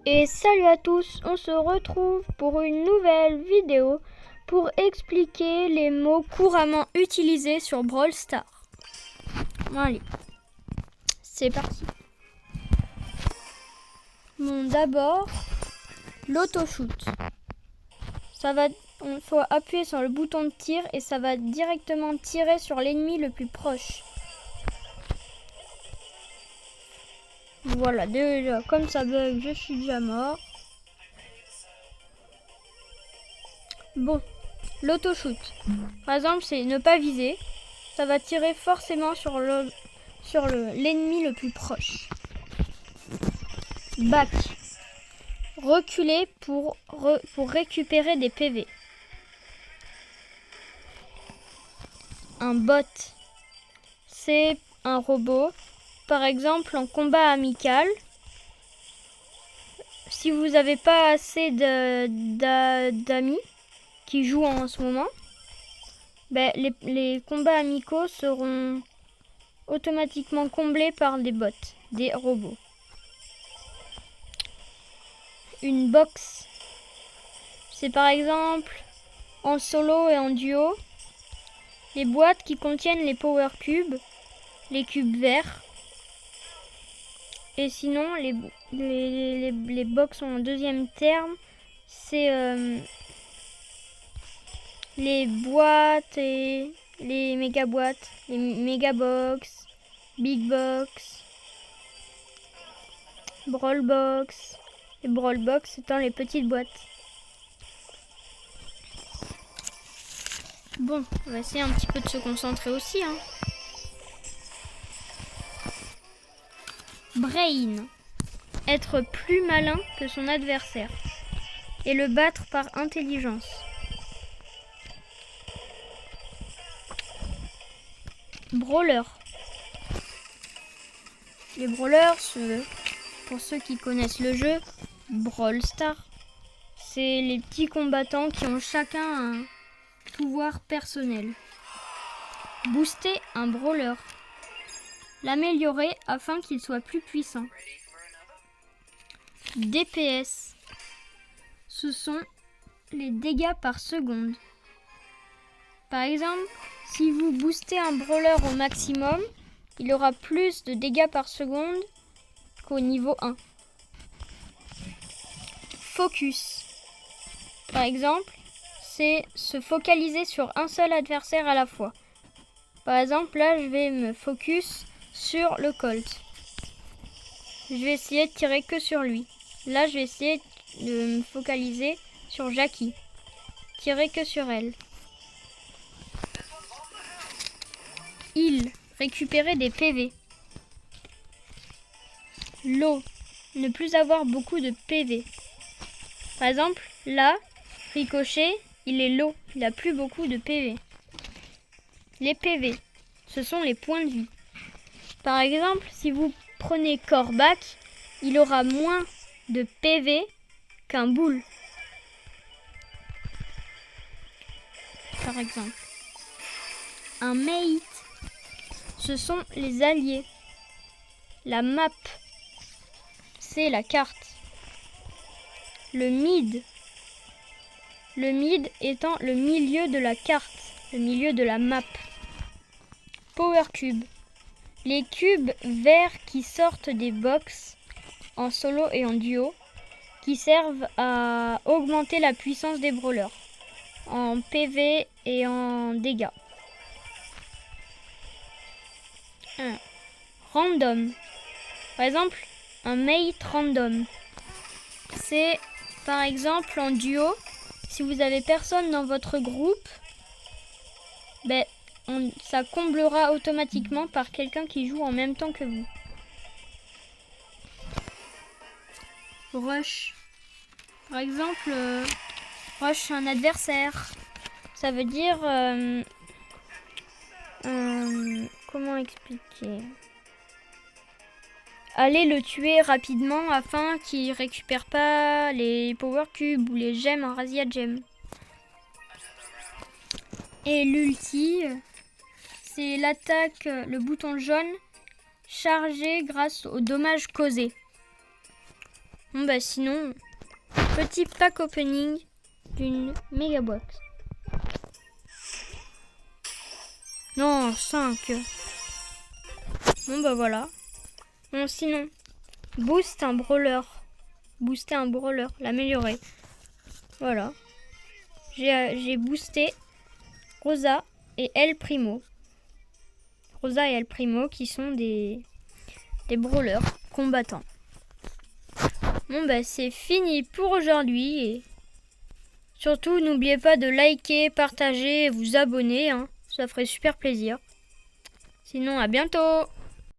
Et salut à tous, on se retrouve pour une nouvelle vidéo pour expliquer les mots couramment utilisés sur Brawl Stars. Allez, c'est parti. Bon, d'abord, l'autoshoot. Il faut appuyer sur le bouton de tir et ça va directement tirer sur l'ennemi le plus proche. Voilà, déjà, comme ça bug, je suis déjà mort. Bon, l'autoshoot. Par exemple, c'est ne pas viser. Ça va tirer forcément sur l'ennemi le plus proche. Back. Reculer pour récupérer des PV. Un bot. C'est un robot. Par exemple, en combat amical, si vous n'avez pas assez d'amis qui jouent en ce moment, ben, les combats amicaux seront automatiquement comblés par des bots, des robots. Une box, c'est par exemple en solo et en duo, les boîtes qui contiennent les power cubes, les cubes verts. Et sinon, les box en deuxième terme, c'est les boîtes et les méga boîtes, les méga box, big box, brawl box, les brawl box étant les petites boîtes. Bon, on va essayer un petit peu de se concentrer aussi, hein. Brain. Être plus malin que son adversaire et le battre par intelligence. Brawler. Les brawlers, pour ceux qui connaissent le jeu, Brawl Stars, c'est les petits combattants qui ont chacun un pouvoir personnel. Booster un brawler. L'améliorer afin qu'il soit plus puissant. DPS. Ce sont les dégâts par seconde. Par exemple, si vous boostez un brawler au maximum, il aura plus de dégâts par seconde qu'au niveau 1. Focus. Par exemple, c'est se focaliser sur un seul adversaire à la fois. Par exemple, là, je vais me focus sur le Colt. Je vais essayer de tirer que sur lui. Là, je vais essayer de me focaliser sur Jackie. Tirer que sur elle. Heal. Récupérer des PV. Low. Ne plus avoir beaucoup de PV. Par exemple, là, Ricochet, il est low. Il n'a plus beaucoup de PV. Les PV, ce sont les points de vie. Par exemple, si vous prenez Corbac, il aura moins de PV qu'un boule. Par exemple. Un mate, ce sont les alliés. La map, c'est la carte. Le mid étant le milieu de la carte, le milieu de la map. Power cube. Les cubes verts qui sortent des box en solo et en duo, qui servent à augmenter la puissance des brawlers en PV et en dégâts. Random. Par exemple, un mate random. C'est par exemple en duo, si vous avez personne dans votre groupe, ça comblera automatiquement par quelqu'un qui joue en même temps que vous. Rush. Par exemple, rush un adversaire. Ça veut dire... comment expliquer ? Allez le tuer rapidement afin qu'il récupère pas les power cubes ou les gemmes en razzia gem. Et l'ulti, c'est l'attaque, le bouton jaune chargé grâce aux dommages causés. Bon bah sinon, petit pack opening d'une méga box. Non, 5. Bon bah voilà. Bon sinon, boost un brawler. Booster un brawler, l'améliorer. Voilà. J'ai boosté Rosa et El Primo. Rosa et El Primo qui sont des brawlers combattants. Bon bah c'est fini pour aujourd'hui. Et surtout n'oubliez pas de liker, partager et vous abonner. Ça ferait super plaisir. Sinon à bientôt.